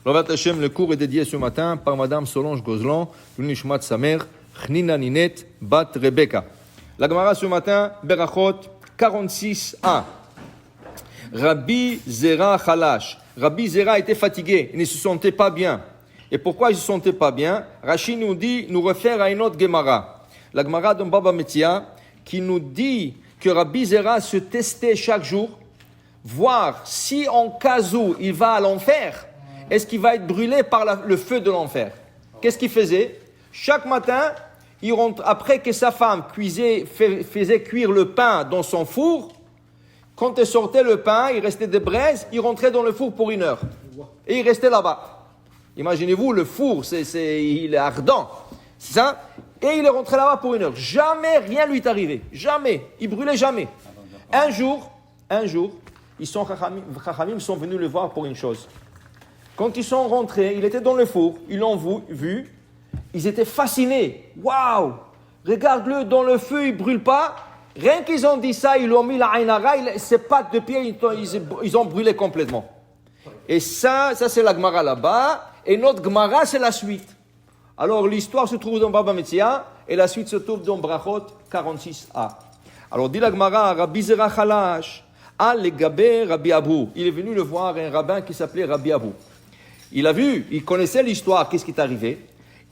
Ravat Hashem, le cours est dédié ce matin par Madame Solange Gozlan, l'Unishmat sa mère, Chnina Ninet, Bat Rebecca. La Gemara ce matin, Berachot 46a. Rabbi Zera Chalash. Rabbi Zera était fatigué, il ne se sentait pas bien. Et pourquoi il ne se sentait pas bien? Rashi nous dit, nous réfère à une autre Gemara. La Gemara de Baba Metzia, qui nous dit que Rabbi Zera se testait chaque jour, voir si en cas où il va à l'enfer, est-ce qu'il va être brûlé par le feu de l'enfer? Qu'est-ce qu'il faisait? Chaque matin, il rentre, après que sa femme faisait cuire le pain dans son four, quand elle sortait le pain, il restait des braises, il rentrait dans le four pour 1 heure. Et il restait là-bas. Imaginez-vous, le four, il est ardent. C'est ça? Et il est rentré là-bas pour 1 heure. Jamais rien lui est arrivé. Jamais. Il brûlait jamais. Un jour, Chachamim sont venus le voir pour une chose. Quand ils sont rentrés, il était dans le four, ils l'ont vu, ils étaient fascinés. Waouh! Regarde-le, dans le feu, il ne brûle pas. Rien qu'ils ont dit ça, ils l'ont mis la Ainara, ses pattes de pied, ils ont brûlé complètement. Et ça c'est la Gemara là-bas, et notre Gemara, c'est la suite. Alors l'histoire se trouve dans Baba Metzia, et la suite se trouve dans Brachot 46a. Alors dit la Gemara, Rabbi Zera Chalash, Al-Gabé Rabbi Abou. Il est venu le voir, un rabbin qui s'appelait Rabbi Abou. Il a vu, il connaissait l'histoire, qu'est-ce qui est arrivé.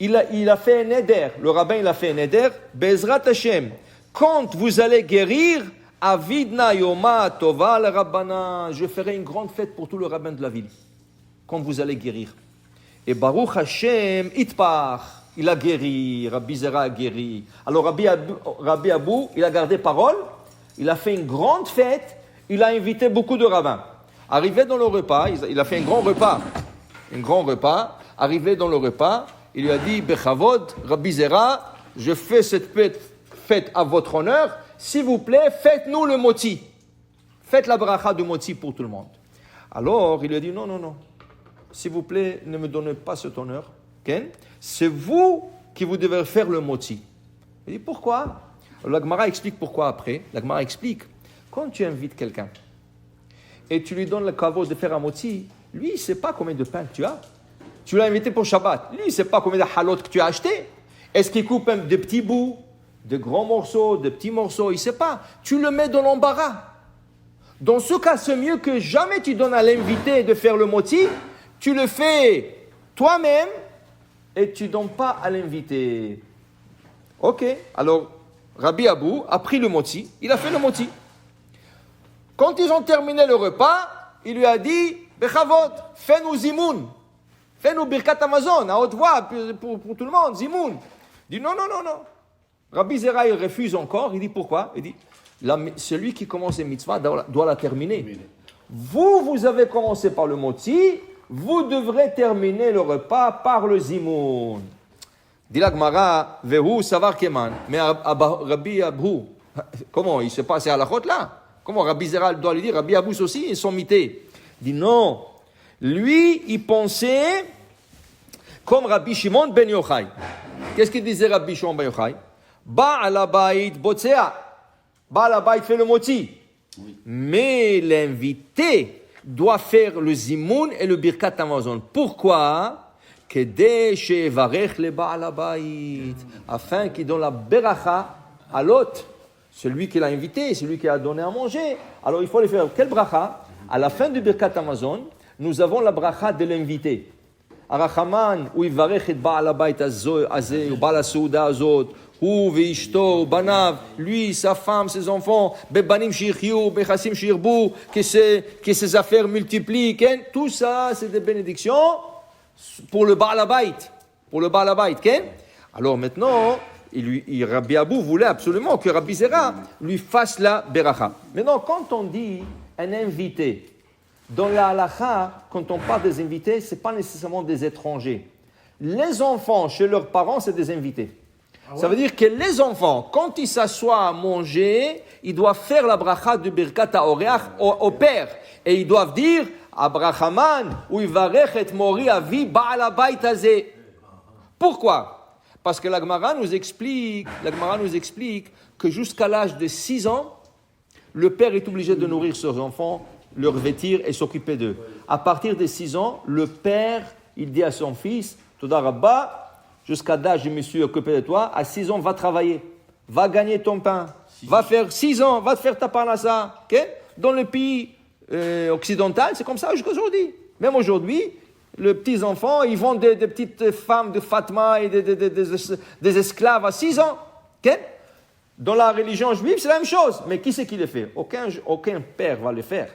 Il a fait un éder, le rabbin il a fait un éder, Bezrat Hashem, quand vous allez guérir, Avidna Yoma Tova le Rabbana, je ferai une grande fête pour tout le rabbin de la ville, quand vous allez guérir. Et Baruch Hashem Itpar, il a guéri, Rabbi Zera a guéri. Alors Rabbi Abou, il a gardé parole, il a fait une grande fête, il a invité beaucoup de rabbins. Arrivé dans le repas, il a fait un grand repas. Arrivé dans le repas, il lui a dit, Bechavod, Rabbi Zera, je fais cette fête à votre honneur, s'il vous plaît, faites-nous le moti. Faites la bracha de moti pour tout le monde. Alors, il lui a dit, non, s'il vous plaît, ne me donnez pas cet honneur. Okay? C'est vous qui vous devez faire le moti. Il dit, pourquoi? Alors, la Gemara explique pourquoi après. La Gemara explique, quand tu invites quelqu'un, et tu lui donnes le kavod de faire un moti, lui, il ne sait pas combien de pain que tu as. Tu l'as invité pour Shabbat. Lui, il ne sait pas combien de halot que tu as acheté. Est-ce qu'il coupe de petits bouts, de grands morceaux, de petits morceaux? Il ne sait pas. Tu le mets dans l'embarras. Dans ce cas, c'est mieux que jamais tu donnes à l'invité de faire le moti. Tu le fais toi-même et tu ne donnes pas à l'invité. Ok. Alors, Rabbi Abou a pris le moti. Il a fait le moti. Quand ils ont terminé le repas, il lui a dit, Bechavot, fais-nous zimoun. Fais-nous birkat Amazon, à haute voix, pour tout le monde, zimoun. Il dit, non. Rabbi Zera, il refuse encore. Il dit, pourquoi? Il dit, celui qui commence les mitzvahs doit la terminer. Vous avez commencé par le moti, vous devrez terminer le repas par le zimoun. Dit la Gemara, vehu savar keman. Mais Rabbi Abou, comment? Il se passe à la chôte là? Comment Rabbi Zera doit lui dire? Rabbi Abou aussi, ils sont mités. Il dit non. Lui, il pensait comme Rabbi Shimon ben Yochai. Qu'est-ce qu'il disait Rabbi Shimon ben Yochai? Ba'al habayit botzea. Ba'al habayit fait le moti. Oui. Mais l'invité doit faire le zimoun et le birkat Amazon. Pourquoi? Kedei shevarech le ba'al habayit. Afin qu'il donne la beracha à l'hôte. Celui qui l'a invité, celui qui a donné à manger. Alors il faut le faire. Quelle bracha? À la fin du birkat Amazon, nous avons la bracha de l'invité. Arachaman, où il varech et ba'al habayit azeh, ou ba'al hasouda azot, ou veishto, banav, lui, sa femme, ses enfants, bebanim shirchiu, bechassim shirbu, que ses affaires multiplient. Tout ça, c'est des bénédictions pour le ba'al habayit. Alors maintenant, Rabbi Abou voulait absolument que Rabbi Zera lui fasse la beracha. Maintenant, quand on dit un invité, dans la halakha, quand on parle des invités, ce n'est pas nécessairement des étrangers. Les enfants, chez leurs parents, c'est des invités. Ah ouais? Ça veut dire que les enfants, quand ils s'assoient à manger, ils doivent faire la bracha de birkat haoreach au père. Et ils doivent dire, Abrahaman, ou ivarech et mori avi ba'al habayit hazeh. Pourquoi? Parce que la Gemara nous explique que jusqu'à l'âge de 6 ans, le père est obligé de nourrir ses enfants, leur vêtir et s'occuper d'eux. À partir de 6 ans, le père il dit à son fils, Toda Rabba, jusqu'à l'âge je me suis occupé de toi, à 6 ans, va travailler, va gagner ton pain, va faire 6 ans, va te faire ta parnassa. Okay? Dans le pays occidental, c'est comme ça jusqu'à aujourd'hui. Même aujourd'hui, les petits-enfants, ils vendent des petites femmes de Fatma et des esclaves à 6 ans. Okay? Dans la religion juive, c'est la même chose. Mais qui c'est qui le fait? Aucun père va le faire.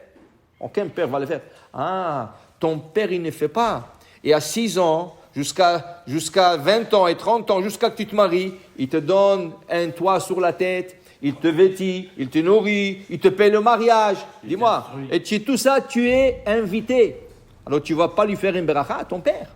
Aucun père va le faire. Ah, ton père, il ne fait pas. Et à 6 ans, jusqu'à 20 ans et 30 ans, jusqu'à que tu te maries, il te donne un toit sur la tête, il te vêtit, il te nourrit, il te paie le mariage. Dis-moi, et tout ça, tu es invité. Alors tu ne vas pas lui faire une beracha à ton père.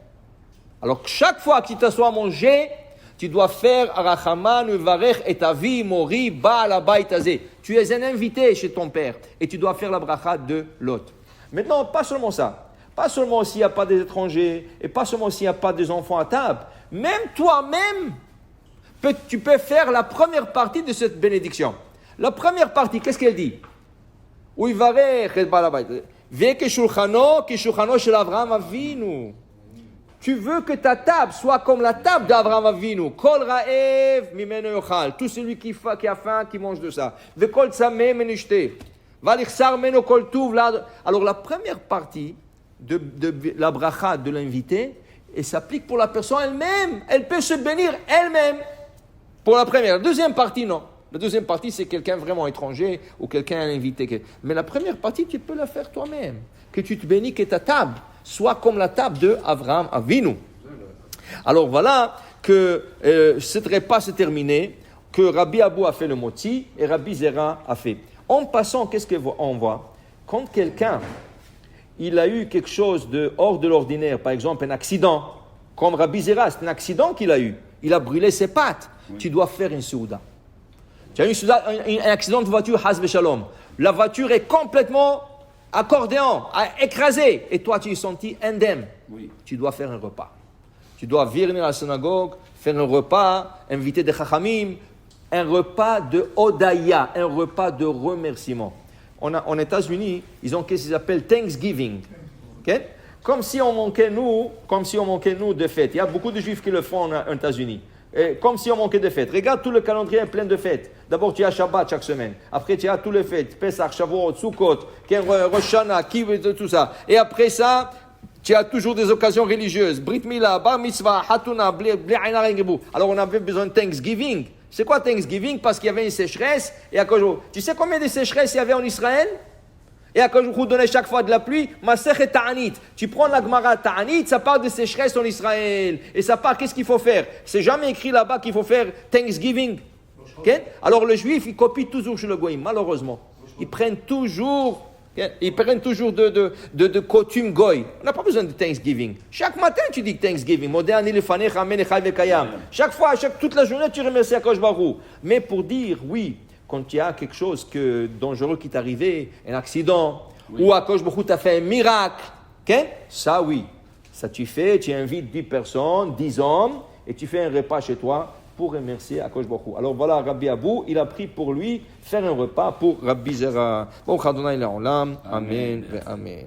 Alors chaque fois que tu t'assois à manger, tu dois faire Arachaman, Uvarech, et Avi, Mori, Baal Abayt Hazeh. Tu es un invité chez ton père et tu dois faire la bracha de l'hôte. Maintenant, pas seulement ça. Pas seulement s'il n'y a pas des étrangers et pas seulement s'il n'y a pas des enfants à table. Même toi-même, tu peux faire la première partie de cette bénédiction. La première partie, qu'est-ce qu'elle dit? Uvarech, et Baal Abayt Hazeh. Ve keshulchano shel Avraham Avinu. Tu veux que ta table soit comme la table d'Avraham Avinu. Kol ra'ev mimeno yochal. Tout celui qui a faim, qui mange de ça. Ve kol tzameh menishte. Valichsar meno kol tuv. Alors la première partie de la bracha de l'invité, elle s'applique pour la personne elle-même. Elle peut se bénir elle-même. Pour la première. La deuxième partie, non. La deuxième partie, c'est quelqu'un vraiment étranger ou quelqu'un invité. Mais la première partie, tu peux la faire toi-même. Que tu te bénis, que ta table soit comme la table de Avraham Avinu. Alors voilà que ce repas s'est terminé, que Rabbi Abou a fait le moti et Rabbi Zera a fait. En passant, qu'est-ce qu'on voit? Quand quelqu'un, il a eu quelque chose de hors de l'ordinaire, par exemple un accident, comme Rabbi Zera, c'est un accident qu'il a eu. Il a brûlé ses pattes. Oui. Tu dois faire une souda. Tu as eu un accident de voiture, Haz Shalom. La voiture est complètement accordéon, écrasée. Et toi, tu es senti indemne. Oui. Tu dois faire un repas. Tu dois venir à la synagogue, faire un repas, inviter des chachamim, un repas de Odaya, un repas de remerciement. En États-Unis, ils ont ce qu'ils appellent Thanksgiving. Okay? Comme si on manquait nous de fêtes. Il y a beaucoup de juifs qui le font aux États-Unis. Comme si on manquait de fêtes. Regarde, tout le calendrier est plein de fêtes. D'abord, tu as Shabbat chaque semaine. Après, tu as tous les fêtes. Pesach, Shavuot, Sukkot, Rosh Hashanah, Kiv, tout ça. Et après ça, tu as toujours des occasions religieuses. Brit Mila, Bar Mitzvah, Hatuna, Bli Aina Rengebu. Alors, on avait besoin de Thanksgiving. C'est quoi Thanksgiving? Parce qu'il y avait une sécheresse. Et à cause, tu sais combien de sécheresses il y avait en Israël? Et à cause vous donnait chaque fois de la pluie, Masechet Ta'anit. Tu prends la Gemara Ta'anit, ça parle de sécheresse en Israël. Et ça parle, qu'est-ce qu'il faut faire? C'est jamais écrit là-bas qu'il faut faire Thanksgiving. Okay? Alors le juif, il copie toujours chez le Goïm, malheureusement. Ils prennent toujours de coutume Goï. On n'a pas besoin de Thanksgiving. Chaque matin, tu dis Thanksgiving. Chaque fois, toute la journée, tu remercies Akadosh Baruch Hu. Mais pour dire, oui, quand il y a quelque chose de dangereux qui t'est arrivé, un accident, oui, ou Akadosh Baruch Hu t'a fait un miracle, okay? Ça oui, ça tu invites 10 personnes, 10 hommes, et tu fais un repas chez toi pour remercier Akadosh Baruch Hu. Alors voilà, Rabbi Abou, il a pris pour lui faire un repas pour Rabbi Zera. Bon, Chadonai La'olam, Amen, Amen.